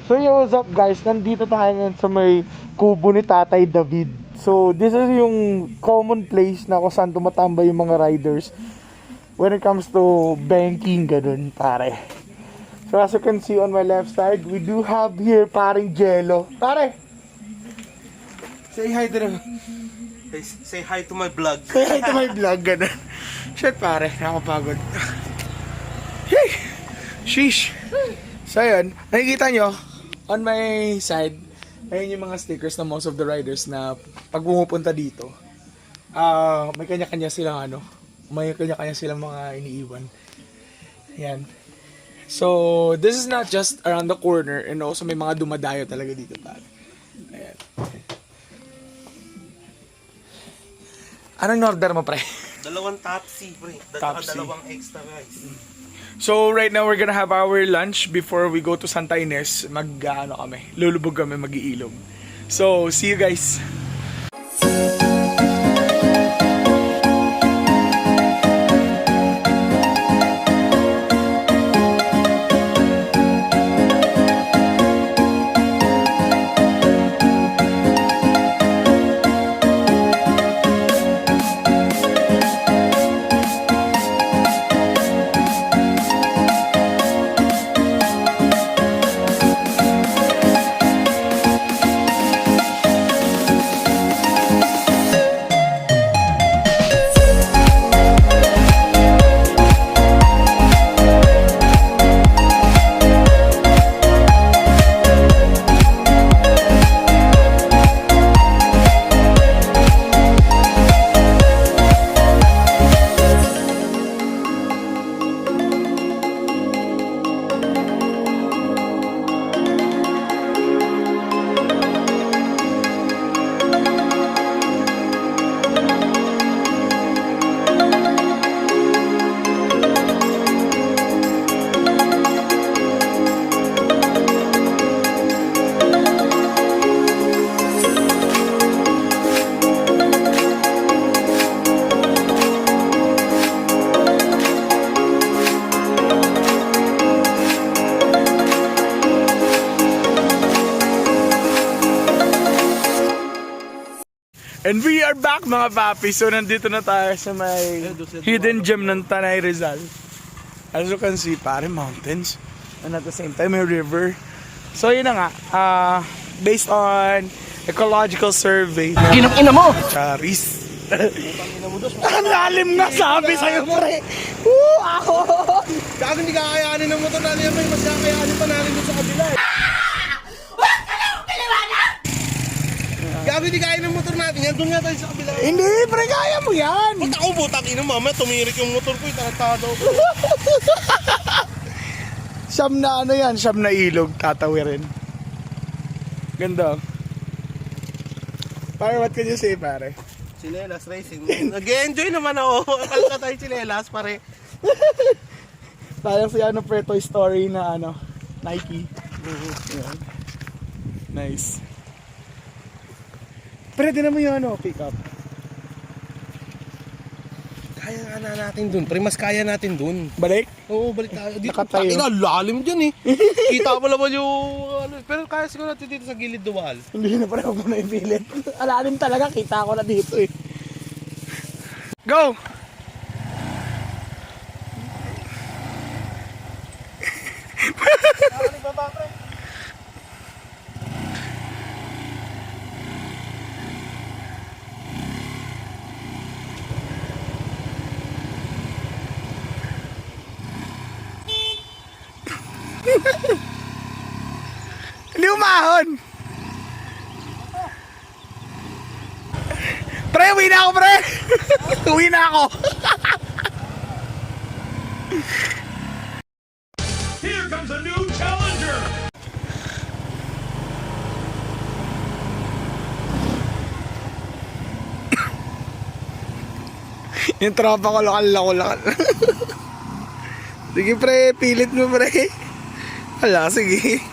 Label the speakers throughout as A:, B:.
A: So yo, what's up guys? Nandito tayo ngayon sa may kubo ni Tatay David. So this is yung common place na kung saan tumatambay yung mga riders when it comes to banking, ganun pare. So as you can see on my left side, we do have here paring Jello. Pare! Say hi to them.
B: Say hi to my vlog.
A: Say hi to my vlog, ganun. Shit pare, nakapagod. Hey! Sheesh! So yun, nakikita nyo, on my side, ayun yung mga stickers na most of the riders na pag pumupunta dito, may kanya-kanya silang may kanya-kanya silang mga iniiwan. Yan. So, this is not just around the corner and also may mga dumadayo talaga dito pare. Ayan. Anong order mo pre?
B: Dalawang Topsy, pre.
A: Topsy.
B: Dalawang extra rice.
A: So right now we're gonna have our lunch before we go to Santa Ines. Lulubog kami, mag-iilog. So see you guys. And we are back mga papi. So nandito na tayo sa may hidden gem ng Tanay Rizal. As you can see, pare, mountains. And at the same time, may river. So yun na nga, based on ecological survey.
C: Ginang-ina mo!
A: Charis. Ang lalim nga sabi sa'yo, pre. Ako!
B: Gago, hindi kakayanin ng motor natin. Mas kakayanin pa natin doon sa kabila eh. Gago, hindi kaya ng motor natin yan. Doon nga tayo sa kabila.
A: Hindi, pre, kaya mo yan.
B: Ba't ako butak ina mamaya tumirik yung motor ko. Tarantado ko.
A: Siyam na siyam na ilog, tatawirin. Ganda. Pare, what can you say, pare?
B: Chinelas racing. Nag-enjoy naman ako. Akala ka tayo chinelas, pare.
A: Parang si pre, Toy Story na Nike. Yan. Nice. Pero di naman yung pick up.
B: Kaya nga na natin dun. Pre, mas kaya natin dun.
A: Balik?
B: Oo, balik tayo. Dito,
A: Nakatayo.
B: lalim dyan eh. Kita mo naman yung... Pero kaya siguro natin dito sa gilid duwal.
A: Hindi na pala ako na ipilit. Alalim talaga, kita ko na dito eh. Go! Hindi umahon. Pre, uwi na ako, pre. Uwi na ako.
D: Here comes a new challenger!
A: Yung tropa ko, lokal. Sige, pre, pilit mo, pre. Hala, sige.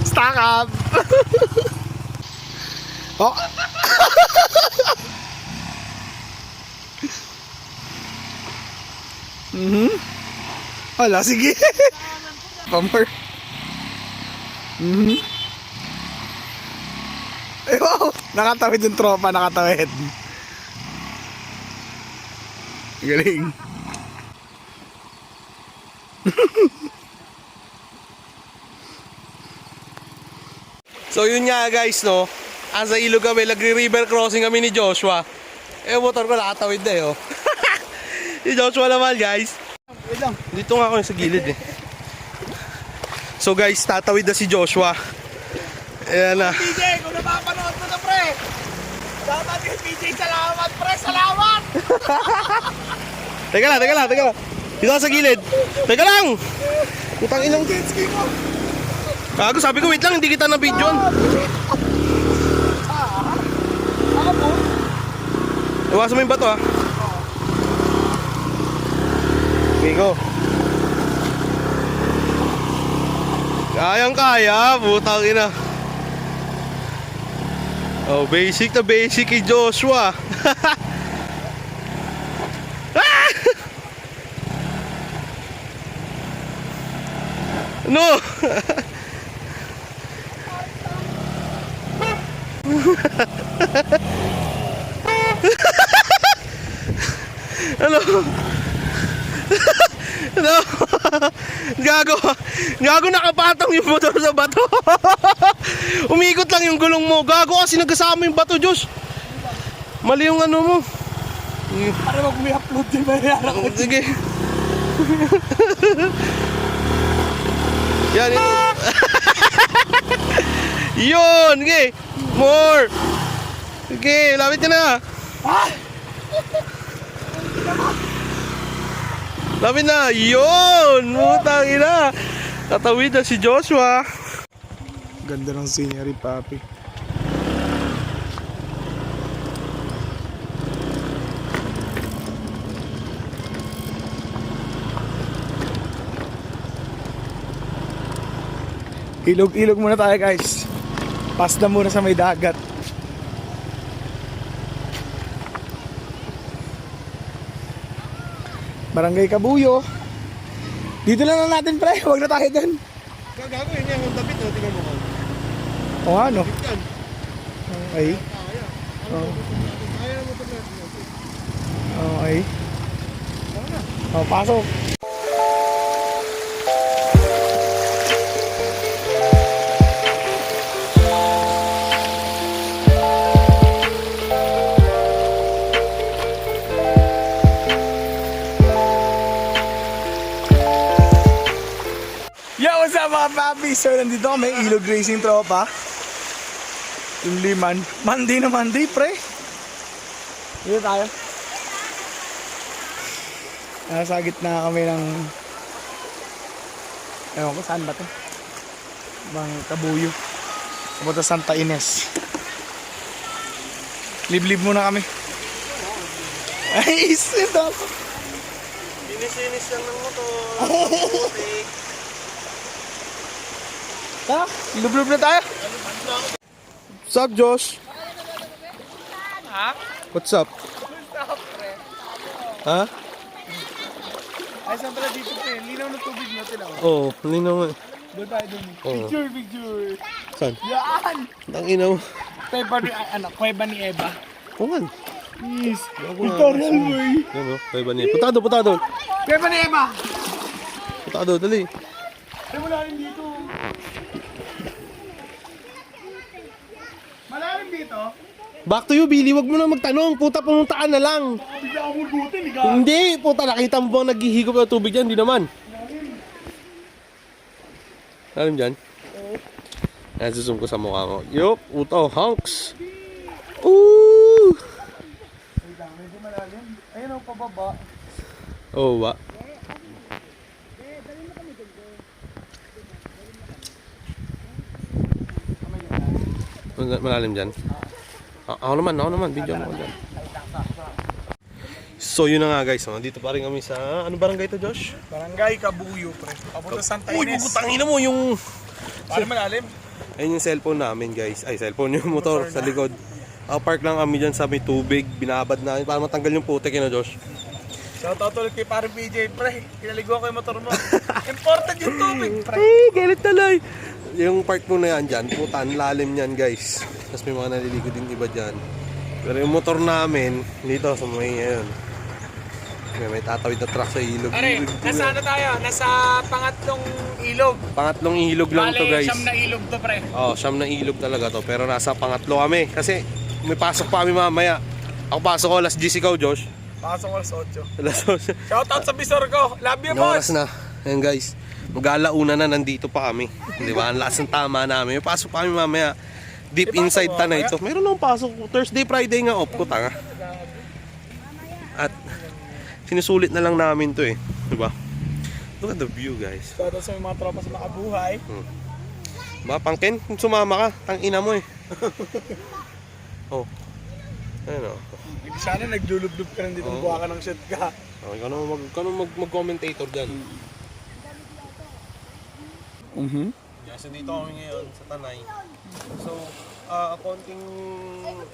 A: Stack up! Oh! Wala, sige. Pamor. Ay, wow. Nakatawid yung tropa, nakatawid. Galing.
B: So yun nga guys, no. Asa ilog kami, nagre-river crossing kami ni Joshua. Eh, motor ko nakatawid na eh, oh. Si Joshua naman, guys. Dito nga ako sa gilid eh. So guys, tatawid na si Joshua. Ayan na.
A: PJ, kung napapanood mo na, pre. Dapat kay PJ, salamat, pre. Salamat!
B: Teka lang. Dito ka sa gilid. Teka lang! Putang inang.
A: Jetski ko.
B: Gago, sabi ko, wait lang, hindi kita na-videoan.
A: Ako po.
B: Iwasan mo yung bato, ha? Okay, go. Kayang-kaya, putang ina. Oh, basic na basic kay Joshua. Ah! No! Ano? Ano? Gago nakapatong yung motor sa bato. Umikot lang yung gulong mo. Gago kasi nagkasama yung bato, Diyos. Mali yung ano mo.
A: Para wag may upload din mayroon ako.
B: Sige. Yan yun. Yun, sige. More. Sige, lapit ka na. Lapit na. Yun. Putang ina. Tatawid na si Joshua.
A: Ganda ng scenery, papi. Ilog-ilog muna tayo, guys. Pass na muna sa may dagat. Barangay Kabuyo. Dito lang natin, pre. Huwag na tayo dun.
B: Gago yun yung Honda Beat. Tingnan mo ko.
A: O ano?
B: Yan.
A: Okay. Oh. Okay. Oh, pasok. Yo, what's up mga papi? So, nandito kami, Ilog Racing Tropa. Yung liman. Monday na Monday, pre. Dito tayo. Nasa gitna kami ng... Ewan ko, saan ba to? Bang Kabuyo. Papunta Santa Ines. Liblib muna kami. Ay, isip ako.
B: Binis-inis lang ng motor.
A: Tara, lublub na tayo.
B: What's up, Josh?
A: Ha?
B: What's up? Ha?
A: Ay, saan pala dito, pre? Linaw ng tubig natin ako.
B: Oo, hindi naman.
A: Doon tayo doon.
B: Oo.
A: Picture.
B: Saan?
A: Yan!
B: Ang inaw.
A: Kuweba ni Eva.
B: Oo nga.
A: Yes. Tutorial mo eh.
B: Yan o, kay Bani. Punta doon.
A: Kuweba ni Eva!
B: Punta doon, dali.
A: Ay, malalim dito. Malalim dito?
B: Back to you, Billy. Wag mo na magtanong. Puta, pumuntaan na lang.
A: Bigla ako mulbutin, ikaw.
B: Hindi, puta. Nakita mo bang naghihigop ng tubig dyan? Hindi naman. Lalim dyan? Oo. Yan, susum ko sa mukha mo. Yup, utaw, hunks. Ooh!
A: Medyo malalim. Ayun ang pababa.
B: Oo ba? Malalim dyan. Ako naman, video mo dyan. So yun na nga guys, dito pa rin kami sa, ano barangay to, Josh?
A: Barangay Kabuyo, pre. Papunta Santa
B: Uy,
A: Ines.
B: puputangin mo yung...
A: Paano malalim?
B: Ayun yung cellphone namin guys. Ay, cellphone yung motor sa likod. Park lang kami dyan sa may tubig. Binabad namin para matanggal yung putek yun, Josh.
A: Shoutout ulit kay parang PJ, pre. Kinaliguan ko yung motor mo. Important yung tubig, pre.
B: Ay, galit tuloy. Yung part mo na yan dyan, puta, ang lalim yan guys. Tapos may mga naliligo din iba dyan. Pero yung motor namin, dito sa may ayun. May tatawid na truck sa ilog.
A: Are, nasa ano tayo? Nasa pangatlong ilog.
B: Pangatlong ilog lang to guys.
A: Siyam na ilog to, pre.
B: Oh, siyam na ilog talaga to. Pero nasa pangatlo kami. Kasi may pasok pa kami mamaya. Ako pasok ko, alas 10 ikaw, Josh.
A: Pasok ko alas 8.
B: Alas 8.
A: Shoutout sa bisor ko. Love you,
B: Anong
A: boss.
B: oras na? Ayan guys. Mag-alauna na nandito pa kami. Di ba? Ang lakas ng tama namin. May pasok pa kami mamaya. Deep
A: May pasok
B: inside
A: mo
B: Tanay
A: mamaya?
B: ito. Meron akong pasok. Thursday, Friday nga off ko, tanga. At sinusulit na lang namin to eh. Di ba? Look at the view guys.
A: Shoutout sa mga tropa sa makabuhay.
B: Ba, Pangken, kung sumama ka, tangina mo eh. Oh. Ayun oh.
A: Sana naglulublob ka rin dito.
B: Oo.
A: Buha ka ng shit ka.
B: Okay, kano mag-commentator dyan. Yeah, so dito kami ngayon sa Tanay. So, konting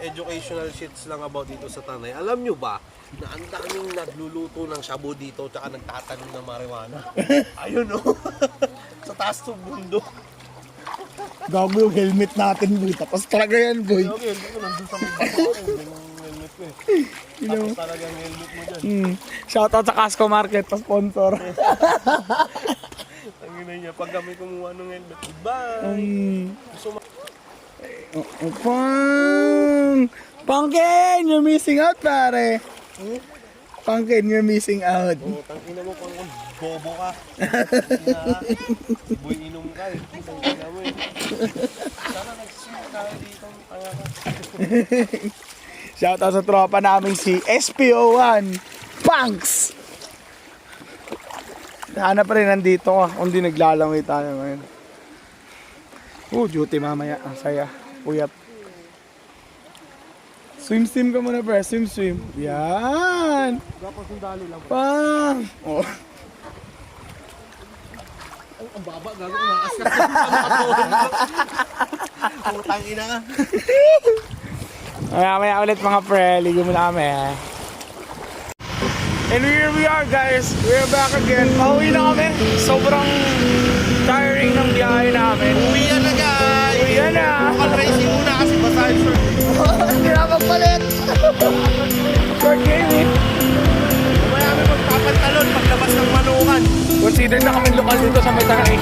B: educational shits lang about dito sa Tanay. Alam nyo ba na ang daming nagluluto ng shabu dito tsaka nagtatanim ng marijuana? Ayun oh. Sa taas ng bundok.
A: Gago yung helmet natin, boy. Tapos talaga yan, boy.
B: Okay, hindi ko nandun sa mga bata ko. Hindi yung helmet ko eh. Tapos talagang helmet mo dyan.
A: Shoutout sa Casco Market, pa-sponsor.
B: Ang ina niya, pag kami kumuha ng helmet, goodbye! Gusto mo?
A: Pangken, you're missing out, pare. Pangken, you're missing out.
B: Oh, tangina mo pang bobo ka. Boy, inom ka eh. Tangina mo eh. Sana nagsisimula tayo dito. Kaya ka.
A: Shoutout sa tropa namin si SPO1 Punks. Hanap pa rin nandito ka kung di naglalangoy tayo ngayon. Duty mamaya. Ang saya. Puyat. Swim ka muna, pre. Swim. Yan.
B: Dapat sundalo lang.
A: Pang. Oh.
B: Ang baba, gago umakas ka. Putang ina ka.
A: Maya ulit mga pre. Ligo muna kami. And here we are, guys. We're back again. Pauwi na kami. Sobrang tiring ng biyahe namin.
B: Uwi yan na guys.
A: Uwi yan na.
B: Local racing muna kasi basahin short.
A: Hindi na magpalit. Short game eh.
B: Mamaya kami magpapantalon paglabas ng manukan.
A: Consider na kami lokal dito sa May Tanay.